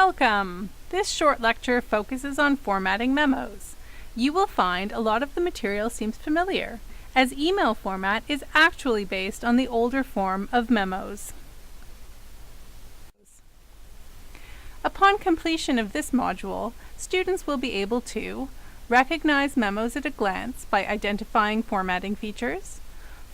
Welcome! This short lecture focuses on formatting memos. You will find a lot of the material seems familiar, as email format is actually based on the older form of memos. Upon completion of this module, students will be able to recognize memos at a glance by identifying formatting features,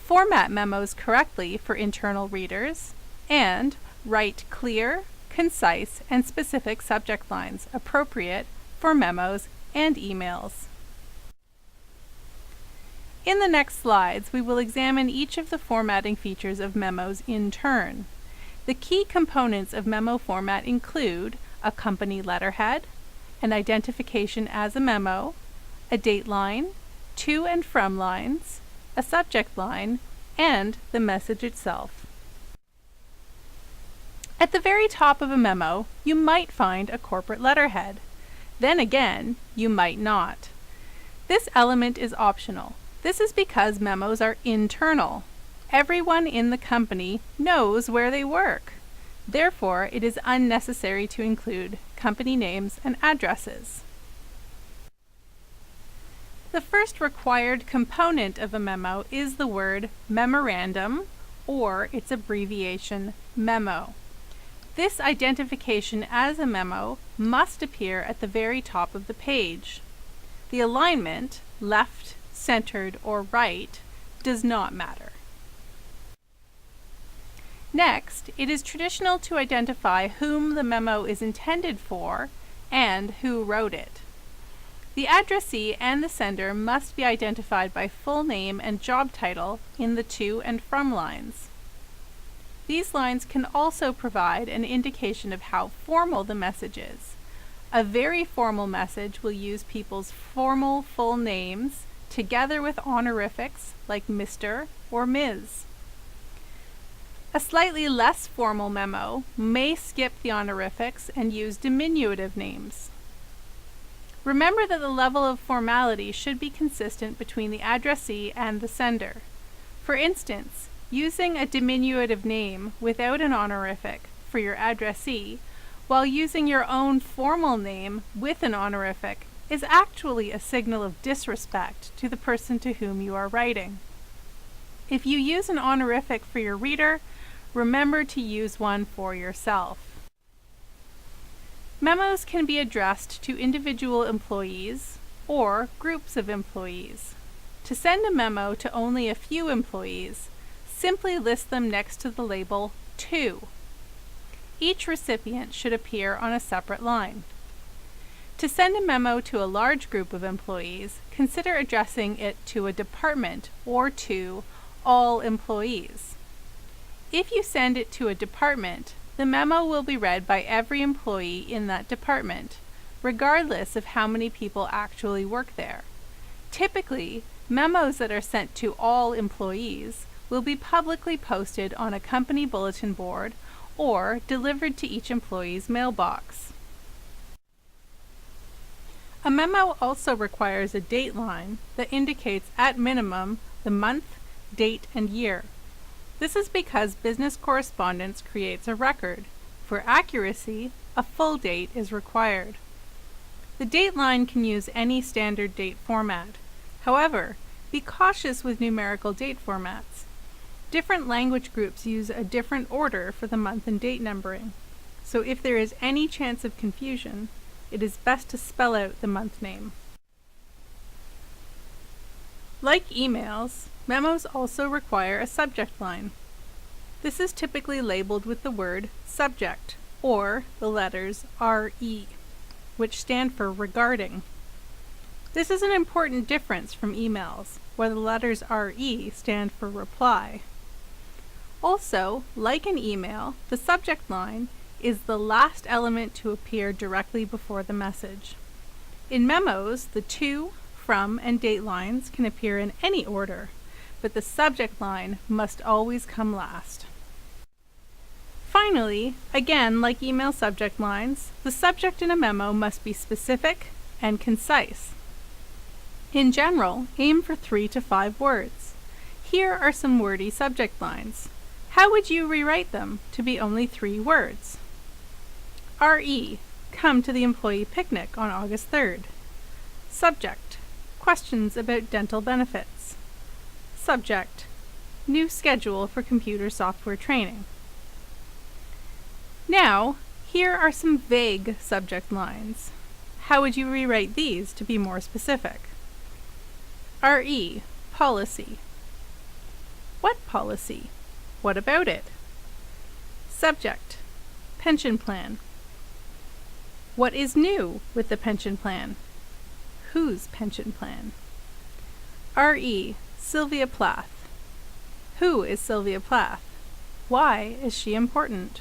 format memos correctly for internal readers, and write clear, concise, and specific subject lines appropriate for memos and emails. In the next slides, we will examine each of the formatting features of memos in turn. The key components of memo format include a company letterhead, an identification as a memo, a date line, to and from lines, a subject line, and the message itself. At the very top of a memo, you might find a corporate letterhead. Then again, you might not. This element is optional. This is because memos are internal. Everyone in the company knows where they work. Therefore, it is unnecessary to include company names and addresses. The first required component of a memo is the word memorandum, or its abbreviation memo. This identification as a memo must appear at the very top of the page. The alignment, left, centered, or right, does not matter. Next, it is traditional to identify whom the memo is intended for and who wrote it. The addressee and the sender must be identified by full name and job title in the to and from lines. These lines can also provide an indication of how formal the message is. A very formal message will use people's formal full names together with honorifics like Mr. or Ms. A slightly less formal memo may skip the honorifics and use diminutive names. Remember that the level of formality should be consistent between the addressee and the sender. For instance, using a diminutive name without an honorific for your addressee, while using your own formal name with an honorific, is actually a signal of disrespect to the person to whom you are writing. If you use an honorific for your reader, remember to use one for yourself. Memos can be addressed to individual employees or groups of employees. To send a memo to only a few employees, simply list them next to the label To. Each recipient should appear on a separate line. To send a memo to a large group of employees, consider addressing it to a department or to all employees. If you send it to a department, the memo will be read by every employee in that department, regardless of how many people actually work there. Typically, memos that are sent to all employees will be publicly posted on a company bulletin board or delivered to each employee's mailbox. A memo also requires a date line that indicates at minimum the month, date, and year. This is because business correspondence creates a record. For accuracy, a full date is required. The date line can use any standard date format. However, be cautious with numerical date formats. Different language groups use a different order for the month and date numbering. So if there is any chance of confusion, it is best to spell out the month name. Like emails, memos also require a subject line. This is typically labeled with the word subject, or the letters RE, which stand for regarding. This is an important difference from emails, where the letters RE stand for reply. Also, like an email, the subject line is the last element to appear directly before the message. In memos, the to, from, and date lines can appear in any order, but the subject line must always come last. Finally, again like email subject lines, the subject in a memo must be specific and concise. In general, aim for 3 to 5 words. Here are some wordy subject lines. How would you rewrite them to be only 3 words? RE, come to the employee picnic on August 3rd. Subject, questions about dental benefits. Subject, new schedule for computer software training. Now, here are some vague subject lines. How would you rewrite these to be more specific? RE, policy. What policy? What about it? Subject, pension plan. What is new with the pension plan? Whose pension plan? RE, Sylvia Plath. Who is Sylvia Plath? Why is she important?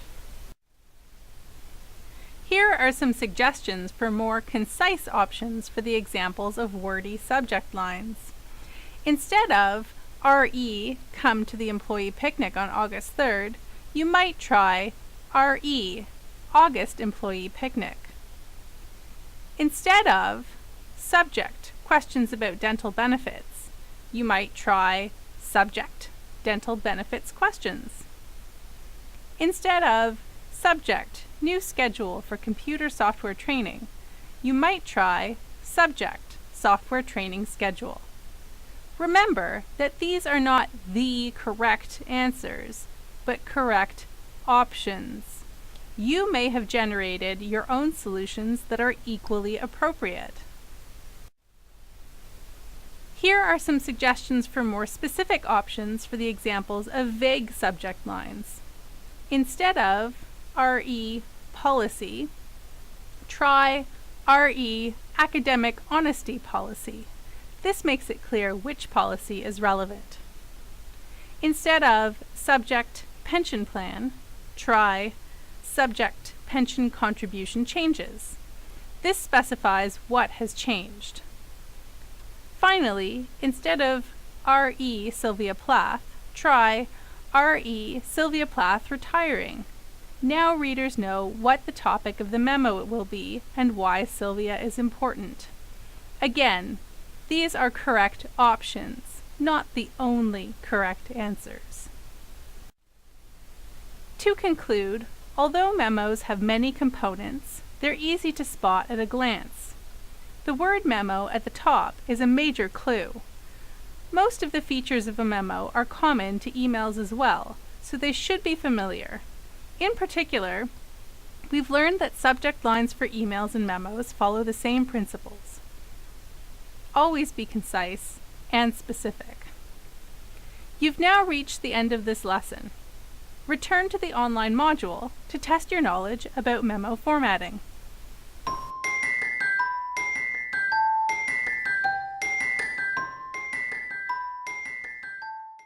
Here are some suggestions for more concise options for the examples of wordy subject lines. Instead of RE, come to the employee picnic on August 3rd, you might try RE, August employee picnic. Instead of subject, questions about dental benefits, you might try subject, dental benefits questions. Instead of subject, new schedule for computer software training, you might try subject, software training schedule. Remember that these are not the correct answers, but correct options. You may have generated your own solutions that are equally appropriate. Here are some suggestions for more specific options for the examples of vague subject lines. Instead of RE, policy, try RE, academic honesty policy. This makes it clear which policy is relevant. Instead of subject, pension plan, try subject, pension contribution changes. This specifies what has changed. Finally, instead of RE, Sylvia Plath, try RE, Sylvia Plath retiring. Now readers know what the topic of the memo will be and why Sylvia is important. Again, these are correct options, not the only correct answers. To conclude, although memos have many components, they're easy to spot at a glance. The word memo at the top is a major clue. Most of the features of a memo are common to emails as well, so they should be familiar. In particular, we've learned that subject lines for emails and memos follow the same principles. Always be concise and specific. You've now reached the end of this lesson. Return to the online module to test your knowledge about memo formatting.